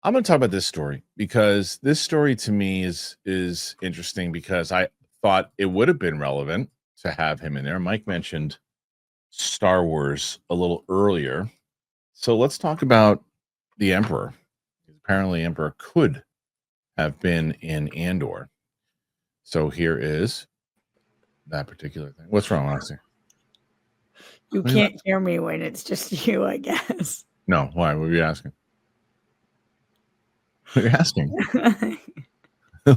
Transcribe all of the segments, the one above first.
I'm going to talk about this story because this story to me is interesting because I thought it would have been relevant to have him in there. Mike mentioned Star Wars a little earlier. So let's talk about the Emperor. Apparently, Emperor could have been in Andor. So here is that particular thing. What's wrong, Roxy? You can't hear me when it's just you, I guess. No, why? What were you asking? What are you asking?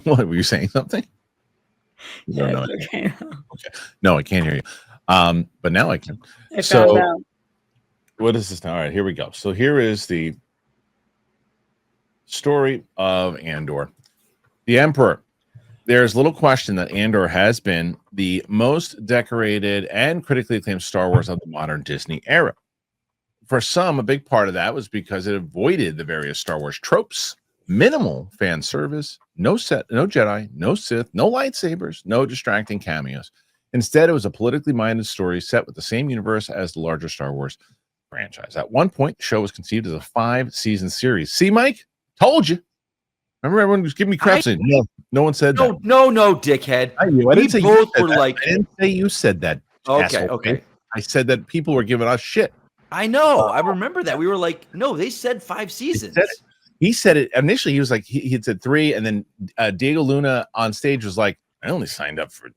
What were you saying? Something? Yeah, no, okay. Okay. No, I can't hear you. But now I can. I found out. What is this now? All right, here we go. So here is the story of Andor. The Emperor. There's little question that Andor has been the most decorated and critically acclaimed Star Wars of the modern Disney era. For some, a big part of that was because it avoided the various Star Wars tropes. Minimal fan service, no Jedi, no Sith, no lightsabers, no distracting cameos. Instead, it was a politically minded story set with the same universe as the larger Star Wars franchise. At one point, the show was conceived as a 5-season series. See, Mike? Told you. Remember, everyone was giving me crap saying, no one said that. No, dickhead. I didn't say you said that. I didn't say you said that. Okay. I said that people were giving us shit. I know. I remember that. We were like, no, they said 5 seasons. He said it initially. He was like, he had said 3, and then Diego Luna on stage was like, I only signed up for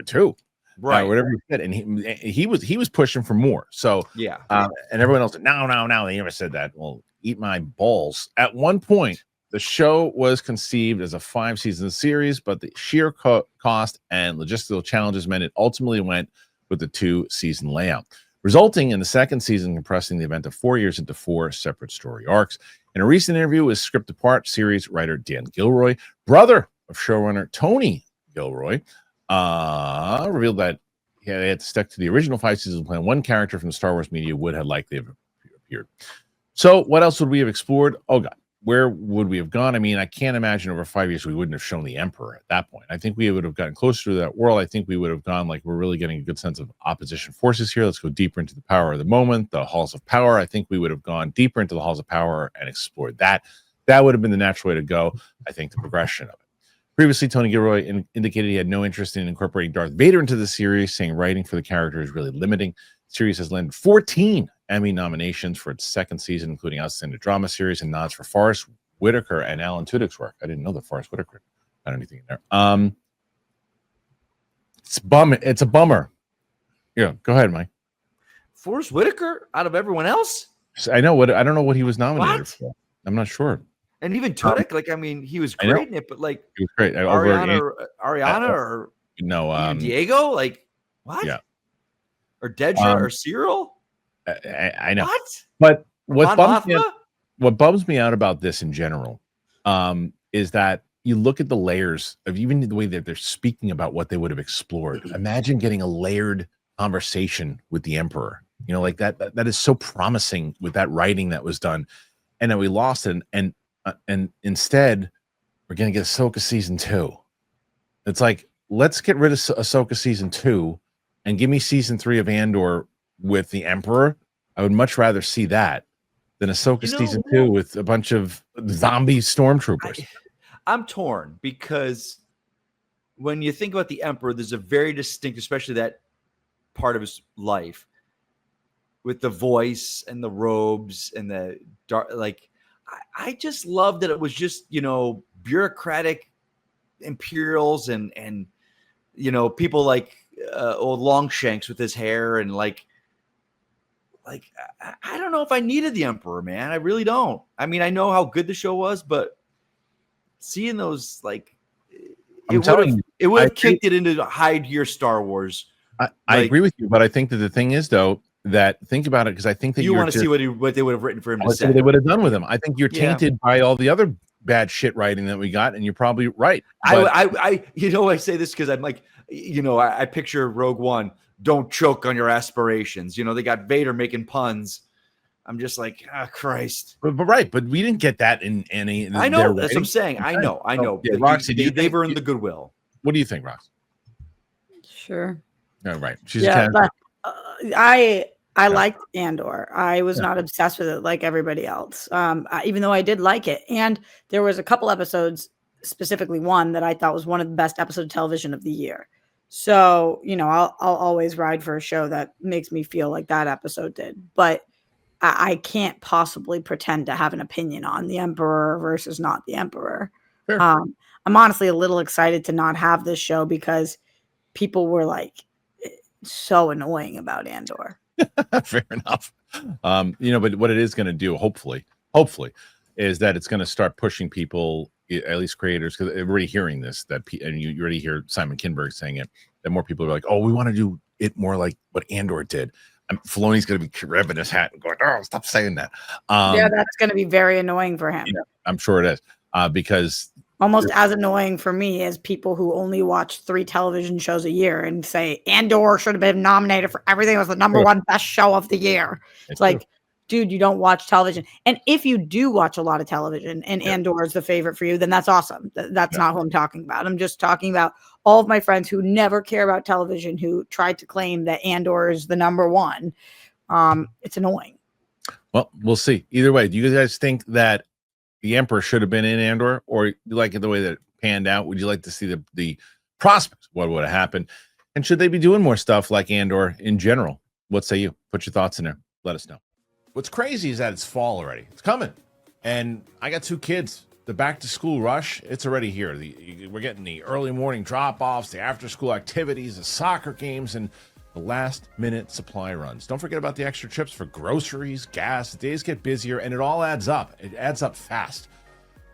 2, right? Whatever he said, and he was pushing for more. So yeah, and everyone else said, no, they never said that. Well, eat my balls. At one point, the show was conceived as a 5-season series, but the sheer cost and logistical challenges meant it ultimately went with the 2-season layout, resulting in the second season compressing the event of 4 years into 4 separate story arcs. In a recent interview with Script Apart series writer Dan Gilroy, brother of showrunner Tony Gilroy, revealed that they had to stick to the original 5-season plan. One character from the Star Wars media would have likely have appeared. So what else would we have explored? Oh, God. Where would we have gone? I mean, I can't imagine over 5 years we wouldn't have shown the Emperor at that point. I think we would have gotten closer to that world. I think we would have gone like, we're really getting a good sense of opposition forces here. Let's go deeper into the power of the moment, the halls of power. I think we would have gone deeper into the halls of power and explored that. That would have been the natural way to go. I think the progression of it. Previously, Tony Gilroy indicated he had no interest in incorporating Darth Vader into the series, saying writing for the character is really limiting. The series has landed 14 Emmy nominations for its second season, including Outstanding Drama Series and nods for Forrest Whitaker and Alan Tudyk's work. I didn't know that Forrest Whitaker had anything in there. It's a bummer. Yeah, go ahead, Mike. Forrest Whitaker out of everyone else? I know what I don't know what he was nominated for. I'm not sure. And even Tudyk, like, I mean, he was great in it, but like, he was great. Ariana or no, Diego, like, what? Yeah, or Dedra or Cyril. I know. What? But what bums me out about this in general is that you look at the layers of even the way that they're speaking about what they would have explored. Imagine getting a layered conversation with the Emperor. You know, like that is so promising with that writing that was done, and then we lost it. And instead, we're going to get Ahsoka season 2. It's like, let's get rid of Ahsoka season 2 and give me season 3 of Andor with the Emperor. I would much rather see that than Ahsoka season 2 with a bunch of zombie stormtroopers. I'm torn because when you think about the Emperor, there's a very distinct, especially that part of his life with the voice and the robes and the dark, like, I just love that it was just, you know, bureaucratic Imperials and you know, people like old Longshanks with his hair and like I don't know if I needed the Emperor, man. I really don't. I mean, I know how good the show was, but seeing those, like, it would have kicked it into high gear Star Wars. I agree with you, but I think that the thing is, though, that think about it, because I think that you want to see what they would have written for him to say. What they would have done with him. I think you're tainted by all the other bad shit writing that we got, and you're probably right. I you know, I say this because I'm like, you know, I picture Rogue One. Don't choke on your aspirations. You know, they got Vader making puns. I'm just like, Christ. But we didn't get that in any. I know. That's what I'm saying. I know. Yeah, Roxy, they've earned the goodwill. What do you think, Rox? Sure. No, right. She's a but I liked Andor. I was not obsessed with it like everybody else, even though I did like it. And there was a couple episodes, specifically one that I thought was one of the best episodes of television of the year. So, I'll always ride for a show that makes me feel like that episode did. But I can't possibly pretend to have an opinion on the Emperor versus not the Emperor. Sure. I'm honestly a little excited to not have this show because people were like so annoying about Andor. Fair enough. But what it is going to do, hopefully, is that it's going to start pushing people, at least creators, because they're already hearing this. And you already hear Simon Kinberg saying it. That more people are like, "Oh, we want to do it more like what Andor did." Filoni's going to be grabbing his hat and going, "Oh, stop saying that." That's going to be very annoying for him. Yeah, I'm sure it is, because almost as annoying for me as people who only watch 3 television shows a year and say Andor should have been nominated for everything. It was the number 1 best show of the year. It's like, dude, you don't watch television. And if you do watch a lot of television and Andor is the favorite for you, then that's awesome. That's not who I'm talking about. I'm just talking about all of my friends who never care about television, who tried to claim that Andor is the number 1. It's annoying. Well, we'll see. Either way, do you guys think that the Emperor should have been in Andor, or you like it the way that it panned out? Would you like to see the prospects? What would have happened? And should they be doing more stuff like Andor in general? What say you? Put your thoughts in there. Let us know. What's crazy is that it's fall already. It's coming. And I got 2 kids. The back to school rush, it's already here. We're getting the early morning drop-offs, the after school activities, the soccer games, and the last minute supply runs. Don't forget about the extra trips for groceries, gas. The days get busier and it all adds up. It adds up fast.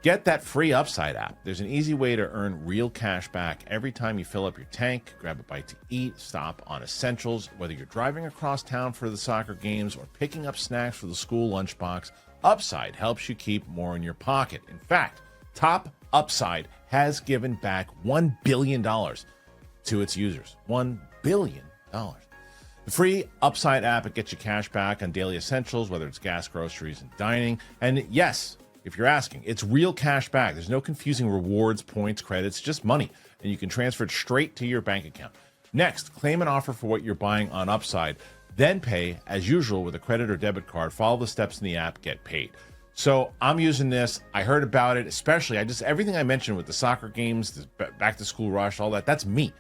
Get that free Upside app. There's an easy way to earn real cash back every time you fill up your tank, grab a bite to eat, stop on essentials. Whether you're driving across town for the soccer games or picking up snacks for the school lunchbox, Upside helps you keep more in your pocket. In fact, Top Upside has given back $1 billion to its users. $1 billion. The free Upside app, it gets you cash back on daily essentials, whether it's gas, groceries, and dining. And yes, if you're asking, it's real cash back. There's no confusing rewards, points, credits, just money. And you can transfer it straight to your bank account. Next, claim an offer for what you're buying on Upside. Then pay, as usual, with a credit or debit card. Follow the steps in the app, get paid. So I'm using this. I heard about it, especially everything I mentioned with the soccer games, the back to school rush, all that, that's me.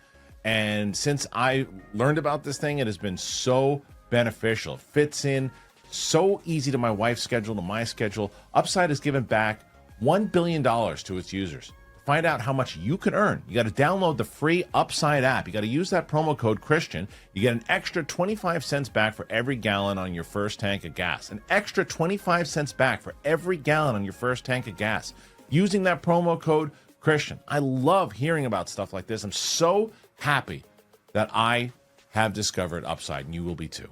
And since I learned about this thing, it has been so beneficial. It fits in so easy to my wife's schedule, to my schedule. Upside has given back $1 billion to its users. To find out how much you can earn, you got to download the free Upside app. You got to use that promo code Kristian. You get an extra 25 cents back for every gallon on your first tank of gas. An extra 25 cents back for every gallon on your first tank of gas. Using that promo code Kristian. I love hearing about stuff like this. I'm so happy that I have discovered Upside, and you will be too.